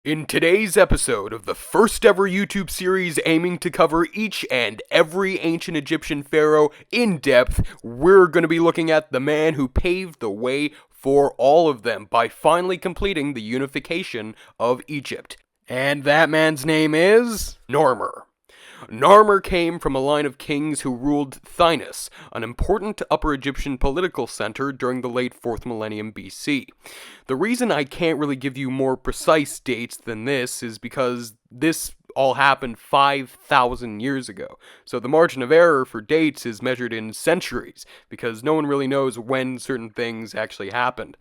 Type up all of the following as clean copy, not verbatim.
In today's episode of the first ever YouTube series aiming to cover each and every ancient Egyptian pharaoh in depth, we're going to be looking at the man who paved the way for all of them by finally completing the unification of Egypt. And that man's name is Narmer. Narmer came from a line of kings who ruled Thynis, an important Upper Egyptian political center during the late 4th millennium BC. The reason I can't really give you more precise dates than this is because this all happened 5,000 years ago. So the margin of error for dates is measured in centuries, because no one really knows when certain things actually happened.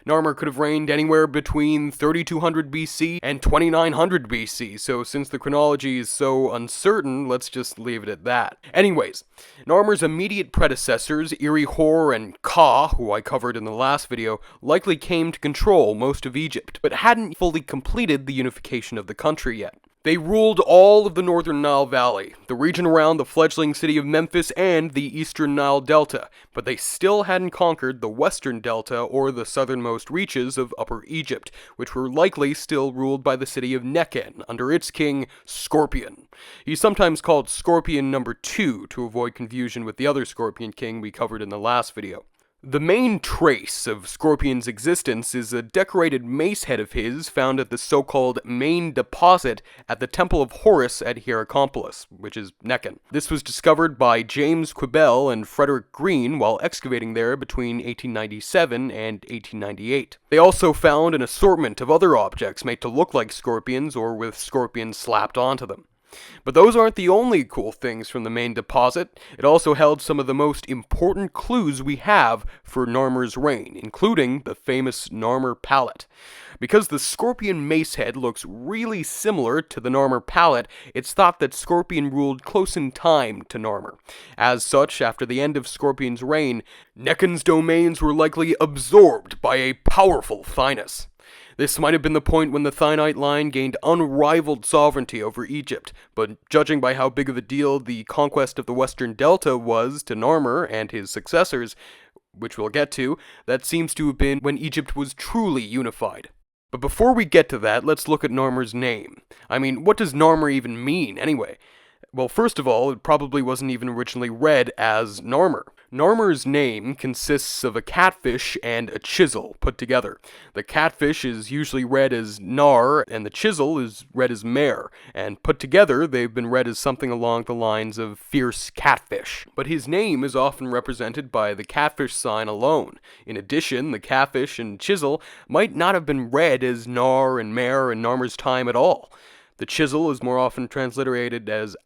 Narmer could have reigned anywhere between 3200 BC and 2900 BC, so since the chronology is so uncertain, let's just leave it at that. Anyways, Narmer's immediate predecessors, Hor and Ka, who I covered in the last video, likely came to control most of Egypt, but hadn't fully completed the unification of the country yet. They ruled all of the northern Nile Valley, the region around the fledgling city of Memphis, and the eastern Nile Delta, but they still hadn't conquered the western delta or the southernmost reaches of Upper Egypt, which were likely still ruled by the city of Nekhen under its king, Scorpion. He's sometimes called Scorpion number 2 to avoid confusion with the other Scorpion king we covered in the last video. The main trace of Scorpion's existence is a decorated mace head of his found at the so-called main deposit at the Temple of Horus at Hierakonpolis, which is Nekhen. This was discovered by James Quibell and Frederick Green while excavating there between 1897 and 1898. They also found an assortment of other objects made to look like scorpions or with scorpions slapped onto them. But those aren't the only cool things from the main deposit. It also held some of the most important clues we have for Narmer's reign, including the famous Narmer Palette. Because the Scorpion Mace Head looks really similar to the Narmer Palette, it's thought that Scorpion ruled close in time to Narmer. As such, after the end of Scorpion's reign, Nekhen's domains were likely absorbed by a powerful Thynis. This might have been the point when the Thinite line gained unrivaled sovereignty over Egypt, but judging by how big of a deal the conquest of the Western Delta was to Narmer and his successors, which we'll get to, that seems to have been when Egypt was truly unified. But before we get to that, let's look at Narmer's name. I mean, what does Narmer even mean, anyway? Well, first of all, it probably wasn't even originally read as Narmer. Narmer's name consists of a catfish and a chisel put together. The catfish is usually read as Nar, and the chisel is read as Mare, and put together they've been read as something along the lines of fierce catfish. But his name is often represented by the catfish sign alone. In addition, the catfish and chisel might not have been read as Nar and Mare in Narmer's time at all. The chisel is more often transliterated as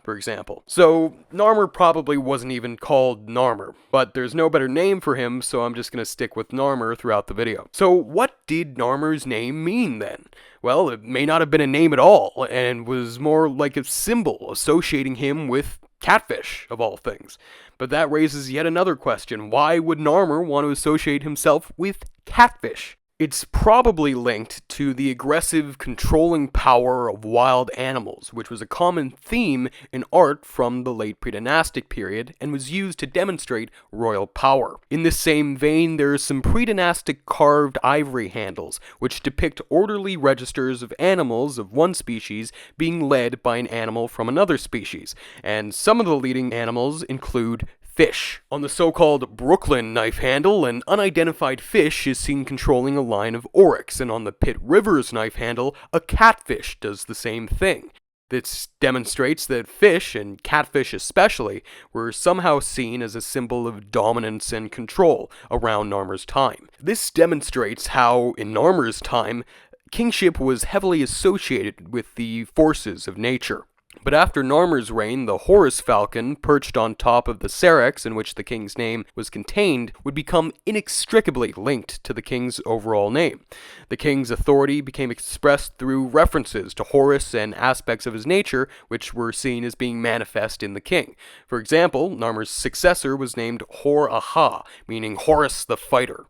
for example. So, Narmer probably wasn't even called Narmer, but there's no better name for him, so I'm just gonna stick with Narmer throughout the video. So, what did Narmer's name mean then? Well, it may not have been a name at all, and was more like a symbol associating him with catfish, of all things. But that raises yet another question. Why would Narmer want to associate himself with catfish? It's probably linked to the aggressive, controlling power of wild animals, which was a common theme in art from the late pre-dynastic period and was used to demonstrate royal power. In the same vein, there are some pre-dynastic carved ivory handles, which depict orderly registers of animals of one species being led by an animal from another species, and some of the leading animals include fish. On the so-called Brooklyn knife handle, an unidentified fish is seen controlling a line of oryx, and on the Pitt Rivers knife handle, a catfish does the same thing. This demonstrates that fish, and catfish especially, were somehow seen as a symbol of dominance and control around Narmer's time. This demonstrates how, in Narmer's time, kingship was heavily associated with the forces of nature. But after Narmer's reign, the Horus falcon, perched on top of the Syrinx in which the king's name was contained, would become inextricably linked to the king's overall name. The king's authority became expressed through references to Horus and aspects of his nature which were seen as being manifest in the king. For example, Narmer's successor was named Hor-Aha, meaning Horus the Fighter.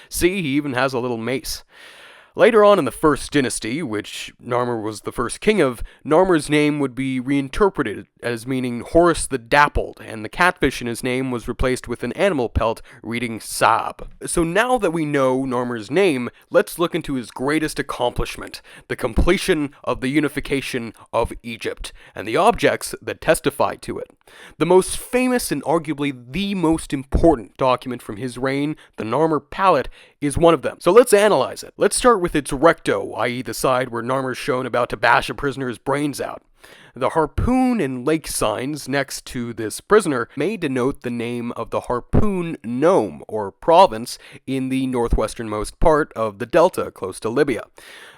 See, he even has a little mace. Later on in the First Dynasty, which Narmer was the first king of, Narmer's name would be reinterpreted as meaning Horus the Dappled, and the catfish in his name was replaced with an animal pelt reading Sab. So now that we know Narmer's name, let's look into his greatest accomplishment, the completion of the unification of Egypt, and the objects that testify to it. The most famous and arguably the most important document from his reign, the Narmer Palette, is one of them. So let's analyze it. Let's start with its recto, i.e. the side where Narmer's shown about to bash a prisoner's brains out. The harpoon and lake signs next to this prisoner may denote the name of the Harpoon Nome, or province, in the northwesternmost part of the delta close to Libya.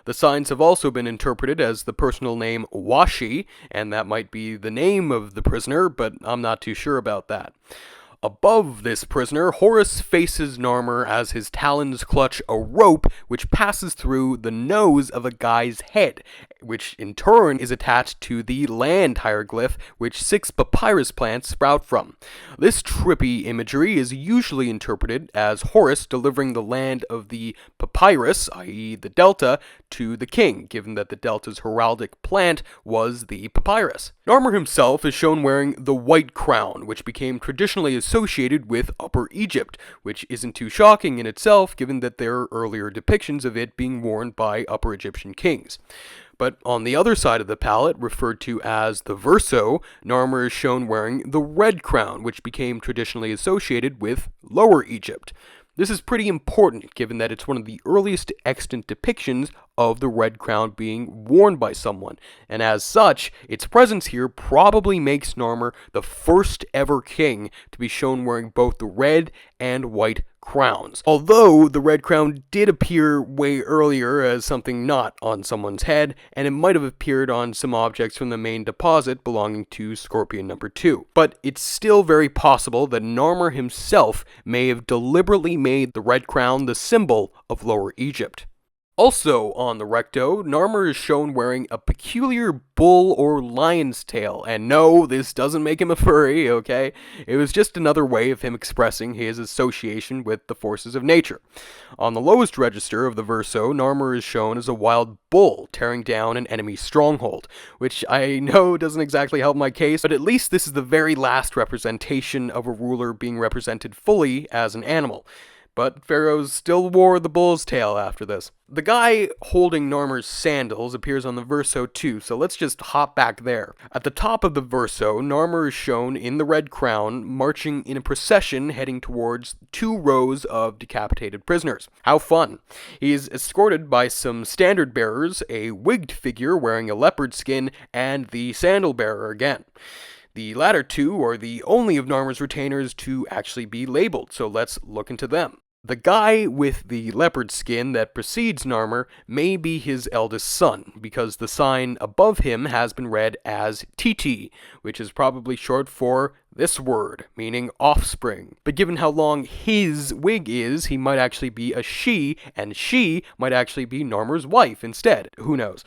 The signs have also been interpreted as the personal name Washi, and that might be the name of the prisoner, but I'm not too sure about that. Above this prisoner, Horus faces Narmer as his talons clutch a rope which passes through the nose of a guy's head, which in turn is attached to the land hieroglyph which 6 papyrus plants sprout from. This trippy imagery is usually interpreted as Horus delivering the land of the papyrus, i.e. the delta, to the king, given that the delta's heraldic plant was the papyrus. Narmer himself is shown wearing the white crown, which became traditionally associated with Upper Egypt, which isn't too shocking in itself given that there are earlier depictions of it being worn by Upper Egyptian kings. But on the other side of the palette, referred to as the verso, Narmer is shown wearing the red crown, which became traditionally associated with Lower Egypt. This is pretty important given that it's one of the earliest extant depictions of the red crown being worn by someone, and as such, its presence here probably makes Narmer the first ever king to be shown wearing both the red and white crowns. Although the red crown did appear way earlier as something not on someone's head, and it might have appeared on some objects from the main deposit belonging to Scorpion number 2. But it's still very possible that Narmer himself may have deliberately made the red crown the symbol of Lower Egypt. Also on the recto, Narmer is shown wearing a peculiar bull or lion's tail, and no, this doesn't make him a furry, okay? It was just another way of him expressing his association with the forces of nature. On the lowest register of the verso, Narmer is shown as a wild bull tearing down an enemy stronghold, which I know doesn't exactly help my case, but at least this is the very last representation of a ruler being represented fully as an animal. But Pharaoh still wore the bull's tail after this. The guy holding Narmer's sandals appears on the verso too, so let's just hop back there. At the top of the verso, Narmer is shown in the red crown, marching in a procession heading towards 2 rows of decapitated prisoners. How fun! He is escorted by some standard bearers, a wigged figure wearing a leopard skin, and the sandal bearer again. The latter 2 are the only of Narmer's retainers to actually be labeled, so let's look into them. The guy with the leopard skin that precedes Narmer may be his eldest son, because the sign above him has been read as Titi, which is probably short for this word, meaning offspring. But given how long his wig is, he might actually be a she, and she might actually be Narmer's wife instead. Who knows?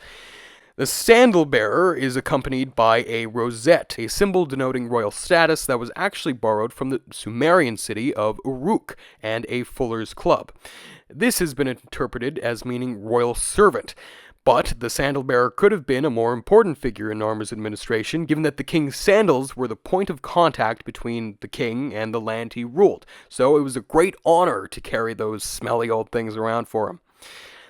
The sandal bearer is accompanied by a rosette, a symbol denoting royal status that was actually borrowed from the Sumerian city of Uruk and a fuller's club. This has been interpreted as meaning royal servant, but the sandal bearer could have been a more important figure in Narmer's administration, given that the king's sandals were the point of contact between the king and the land he ruled, so it was a great honor to carry those smelly old things around for him.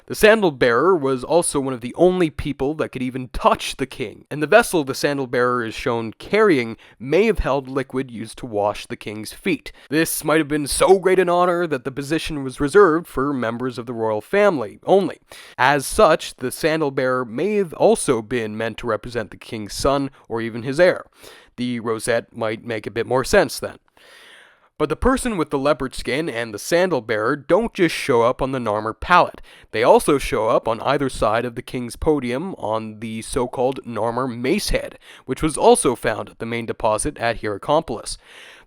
The sandal bearer was also one of the only people that could even touch the king, and the vessel the sandal bearer is shown carrying may have held liquid used to wash the king's feet. This might have been so great an honor that the position was reserved for members of the royal family only. As such, the sandal bearer may have also been meant to represent the king's son or even his heir. The rosette might make a bit more sense then. But the person with the leopard skin and the sandal bearer don't just show up on the Narmer Palette. They also show up on either side of the king's podium on the so-called Narmer Mace Head, which was also found at the main deposit at Hierakonpolis.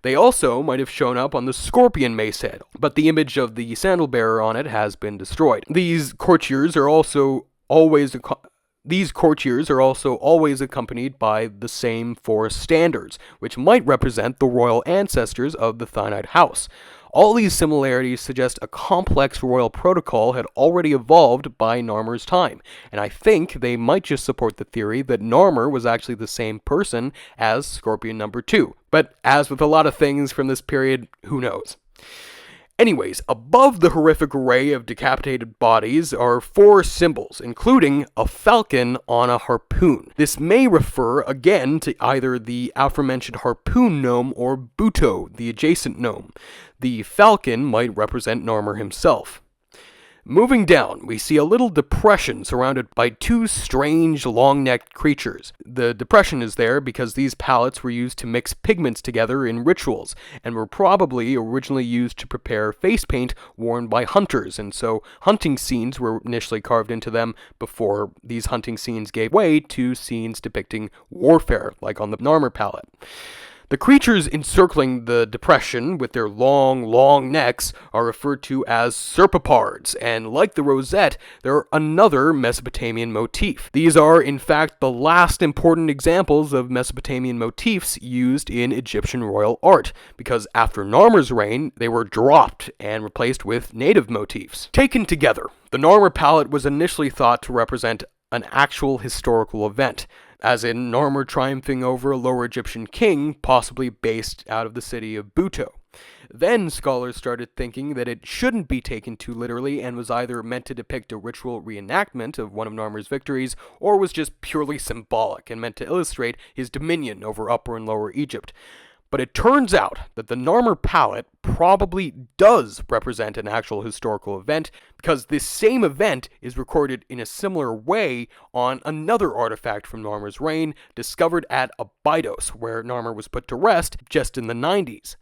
They also might have shown up on the Scorpion Mace Head, but the image of the sandal bearer on it has been destroyed. These courtiers are also always accompanied by the same 4 standards, which might represent the royal ancestors of the Thinite house. All these similarities suggest a complex royal protocol had already evolved by Narmer's time, and I think they might just support the theory that Narmer was actually the same person as Scorpion number 2. But as with a lot of things from this period, who knows? Anyways, above the horrific array of decapitated bodies are 4 symbols, including a falcon on a harpoon. This may refer again to either the aforementioned harpoon gnome or Buto, the adjacent gnome. The falcon might represent Narmer himself. Moving down, we see a little depression surrounded by 2 strange, long-necked creatures. The depression is there because these palettes were used to mix pigments together in rituals, and were probably originally used to prepare face paint worn by hunters, and so hunting scenes were initially carved into them before these hunting scenes gave way to scenes depicting warfare, like on the Narmer palette. The creatures encircling the depression with their long necks are referred to as serpopards, and like the rosette, they're another Mesopotamian motif. These are, in fact, the last important examples of Mesopotamian motifs used in Egyptian royal art, because after Narmer's reign, they were dropped and replaced with native motifs. Taken together, the Narmer palette was initially thought to represent an actual historical event, as in Narmer triumphing over a Lower Egyptian king, possibly based out of the city of Buto. Then scholars started thinking that it shouldn't be taken too literally and was either meant to depict a ritual reenactment of one of Narmer's victories, or was just purely symbolic and meant to illustrate his dominion over Upper and Lower Egypt. But it turns out that the Narmer palette probably does represent an actual historical event, because this same event is recorded in a similar way on another artifact from Narmer's reign, discovered at Abydos, where Narmer was put to rest just in the 90s.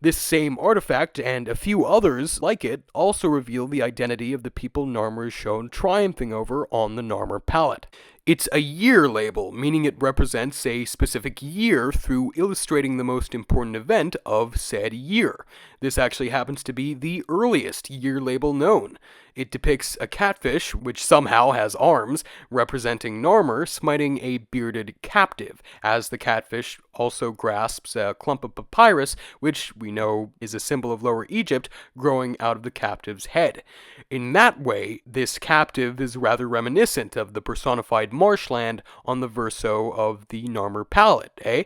This same artifact, and a few others like it, also reveal the identity of the people Narmer is shown triumphing over on the Narmer palette. It's a year label, meaning it represents a specific year through illustrating the most important event of said year. This actually happens to be the earliest year label known. It depicts a catfish, which somehow has arms, representing Narmer smiting a bearded captive, as the catfish also grasps a clump of papyrus, which we know is a symbol of Lower Egypt, growing out of the captive's head. In that way, this captive is rather reminiscent of the personified marshland on the verso of the Narmer palette, eh?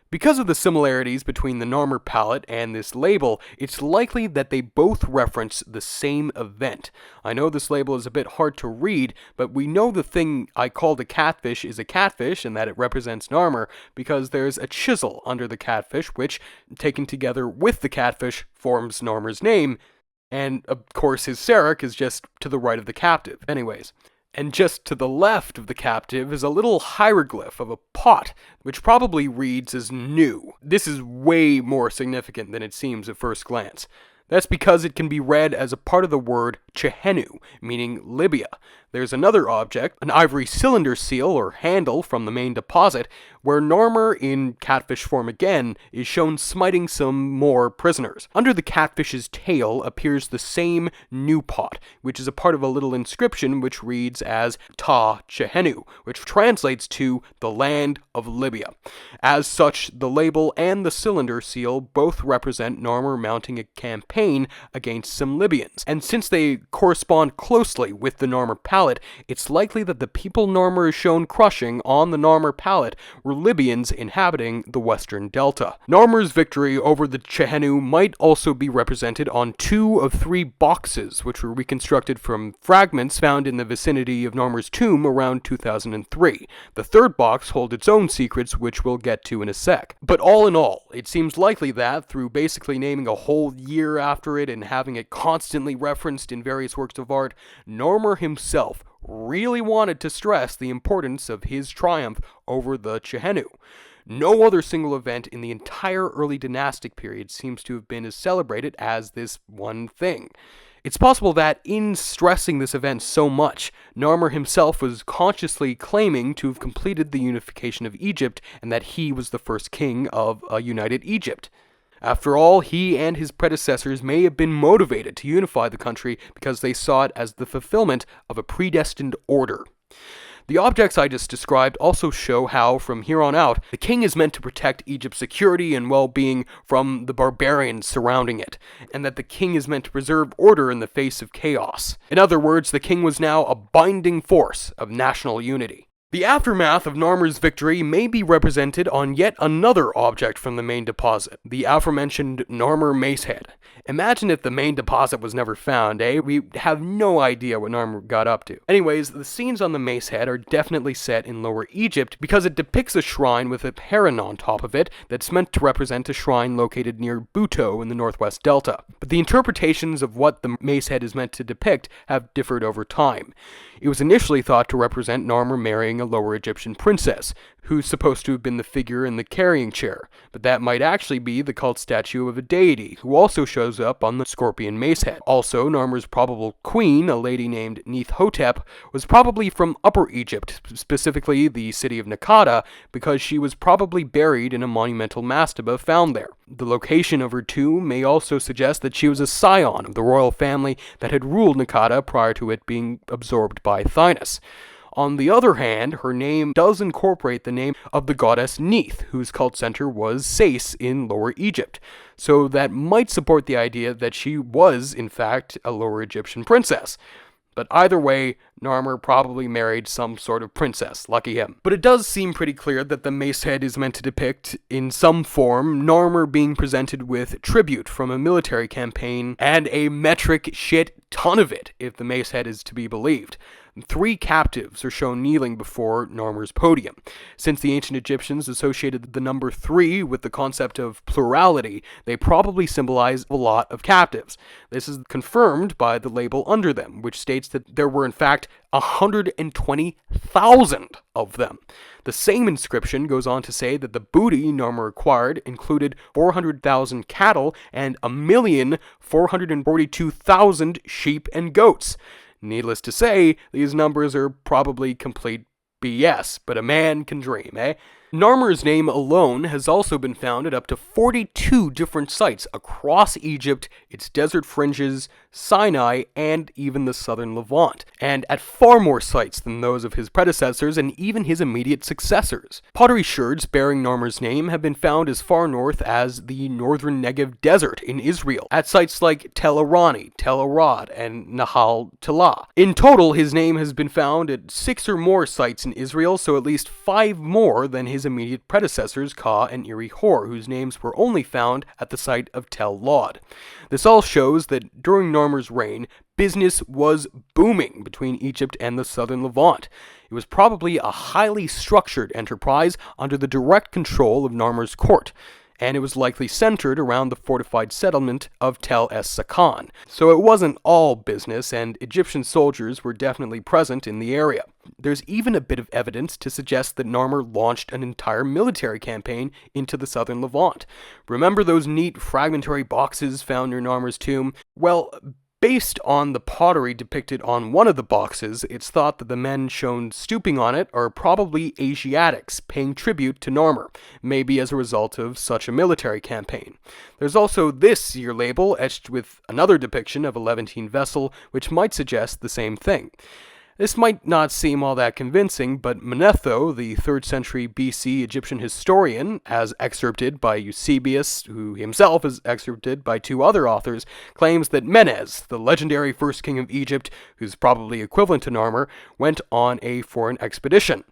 Because of the similarities between the Narmer palette and this label, it's likely that they both reference the same event. I know this label is a bit hard to read, but we know the thing I called a catfish is a catfish and that it represents Narmer because there's a chisel under the catfish which, taken together with the catfish, forms Narmer's name, and of course his Serach is just to the right of the captive. Anyways. And just to the left of the captive is a little hieroglyph of a pot, which probably reads as new. This is way more significant than it seems at first glance. That's because it can be read as a part of the word Chehenu, meaning Libya. There's another object, an ivory cylinder seal or handle from the main deposit, where Narmer, in catfish form again, is shown smiting some more prisoners. Under the catfish's tail appears the same new pot, which is a part of a little inscription which reads as Ta Chehenu, which translates to the land of Libya. As such, the label and the cylinder seal both represent Narmer mounting a campaign against some Libyans, and since they correspond closely with the Narmer palette, it's likely that the people Narmer is shown crushing on the Narmer palette were Libyans inhabiting the western delta. Narmer's victory over the Chehenu might also be represented on 2 of 3 boxes, which were reconstructed from fragments found in the vicinity of Narmer's tomb around 2003. The third box holds its own secrets, which we'll get to in a sec. But all in all, it seems likely that, through basically naming a whole year after it and having it constantly referenced in various works of art, Narmer himself really wanted to stress the importance of his triumph over the Chehenu. No other single event in the entire early dynastic period seems to have been as celebrated as this one thing. It's possible that, in stressing this event so much, Narmer himself was consciously claiming to have completed the unification of Egypt and that he was the first king of a united Egypt. After all, he and his predecessors may have been motivated to unify the country because they saw it as the fulfillment of a predestined order. The objects I just described also show how, from here on out, the king is meant to protect Egypt's security and well-being from the barbarians surrounding it, and that the king is meant to preserve order in the face of chaos. In other words, the king was now a binding force of national unity. The aftermath of Narmer's victory may be represented on yet another object from the main deposit, the aforementioned Narmer Mace Head. Imagine if the main deposit was never found, eh? We have no idea what Narmer got up to. Anyways, the scenes on the Mace Head are definitely set in Lower Egypt because it depicts a shrine with a heron on top of it that's meant to represent a shrine located near Buto in the northwest delta. But the interpretations of what the Mace Head is meant to depict have differed over time. It was initially thought to represent Narmer marrying a Lower Egyptian princess, who's supposed to have been the figure in the carrying chair, but that might actually be the cult statue of a deity, who also shows up on the scorpion Mace Head. Also, Narmer's probable queen, a lady named Neith-hotep, was probably from Upper Egypt, specifically the city of Nakada, because she was probably buried in a monumental mastaba found there. The location of her tomb may also suggest that she was a scion of the royal family that had ruled Nakada prior to it being absorbed by Thynos. On the other hand, her name does incorporate the name of the goddess Neith, whose cult center was Sais in Lower Egypt, so that might support the idea that she was, in fact, a Lower Egyptian princess. But either way, Narmer probably married some sort of princess, lucky him. But it does seem pretty clear that the Mace Head is meant to depict, in some form, Narmer being presented with tribute from a military campaign, and a metric shit ton of it, if the Mace Head is to be believed. 3 captives are shown kneeling before Narmer's podium. Since the ancient Egyptians associated the number 3 with the concept of plurality, they probably symbolize a lot of captives. This is confirmed by the label under them, which states that there were in fact 120,000 of them. The same inscription goes on to say that the booty Narmer acquired included 400,000 cattle and 1,442,000 sheep and goats. Needless to say, these numbers are probably complete BS, but a man can dream, eh? Narmer's name alone has also been found at up to 42 different sites across Egypt, its desert fringes, Sinai, and even the southern Levant, and at far more sites than those of his predecessors and even his immediate successors. Pottery sherds bearing Narmer's name have been found as far north as the northern Negev desert in Israel, at sites like Tel Arani, Tel Arad, and Nahal Tala. In total, his name has been found at 6 or more sites in Israel, so at least 5 more than his immediate predecessors, Ka and Iri Hor, whose names were only found at the site of Tel Lod. This all shows that during Narmer's reign, business was booming between Egypt and the southern Levant. It was probably a highly structured enterprise under the direct control of Narmer's court, and it was likely centered around the fortified settlement of Tel Es Sakan. So it wasn't all business, and Egyptian soldiers were definitely present in the area. There's even a bit of evidence to suggest that Narmer launched an entire military campaign into the southern Levant. Remember those neat fragmentary boxes found near Narmer's tomb? Well, based on the pottery depicted on one of the boxes, it's thought that the men shown stooping on it are probably Asiatics paying tribute to Narmer, maybe as a result of such a military campaign. There's also this year label etched with another depiction of a Levantine vessel, which might suggest the same thing. This might not seem all that convincing, but Manetho, the 3rd century BC Egyptian historian, as excerpted by Eusebius, who himself is excerpted by 2 other authors, claims that Menes, the legendary first king of Egypt, who's probably equivalent to Narmer, went on a foreign expedition.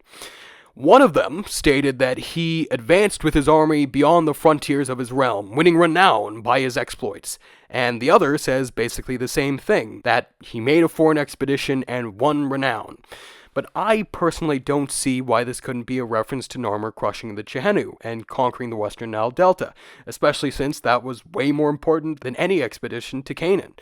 One of them stated that he advanced with his army beyond the frontiers of his realm, winning renown by his exploits. And the other says basically the same thing, that he made a foreign expedition and won renown. But I personally don't see why this couldn't be a reference to Narmer crushing the Chehenu and conquering the Western Nile Delta, especially since that was way more important than any expedition to Canaan.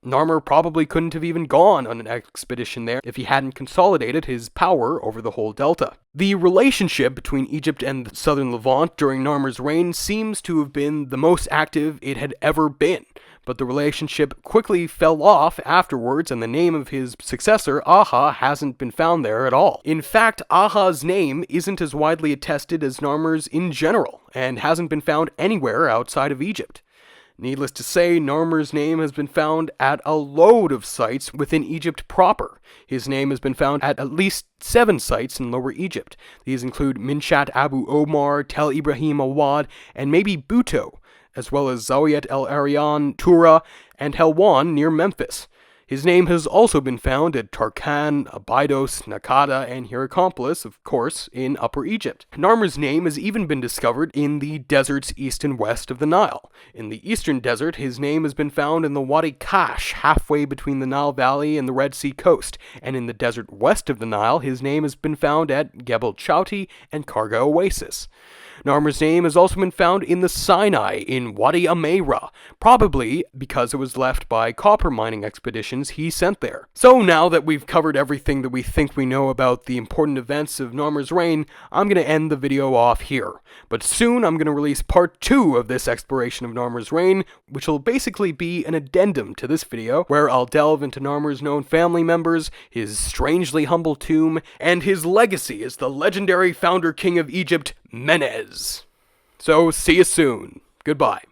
Narmer probably couldn't have even gone on an expedition there if he hadn't consolidated his power over the whole delta. The relationship between Egypt and the southern Levant during Narmer's reign seems to have been the most active it had ever been, but the relationship quickly fell off afterwards, and the name of his successor, Aha, hasn't been found there at all. In fact, Aha's name isn't as widely attested as Narmer's in general, and hasn't been found anywhere outside of Egypt. Needless to say, Narmer's name has been found at a load of sites within Egypt proper. His name has been found at least 7 sites in Lower Egypt. These include Minshat Abu Omar, Tel Ibrahim Awad, and maybe Buto, as well as Zawiyat El Arian, Tura, and Helwan near Memphis. His name has also been found at Tarkan, Abydos, Nakada, and Hierakonpolis, of course, in Upper Egypt. Narmer's name has even been discovered in the deserts east and west of the Nile. In the eastern desert, his name has been found in the Wadi Kash, halfway between the Nile Valley and the Red Sea coast, and in the desert west of the Nile, his name has been found at Gebel Chouti and Karga Oasis. Narmer's name has also been found in the Sinai in Wadi Ameira, probably because it was left by copper mining expeditions he sent there. So now that we've covered everything that we think we know about the important events of Narmer's reign, I'm going to end the video off here. But soon I'm going to release part 2 of this exploration of Narmer's reign, which will basically be an addendum to this video, where I'll delve into Narmer's known family members, his strangely humble tomb, and his legacy as the legendary founder king of Egypt, Menez. So, see you soon. Goodbye.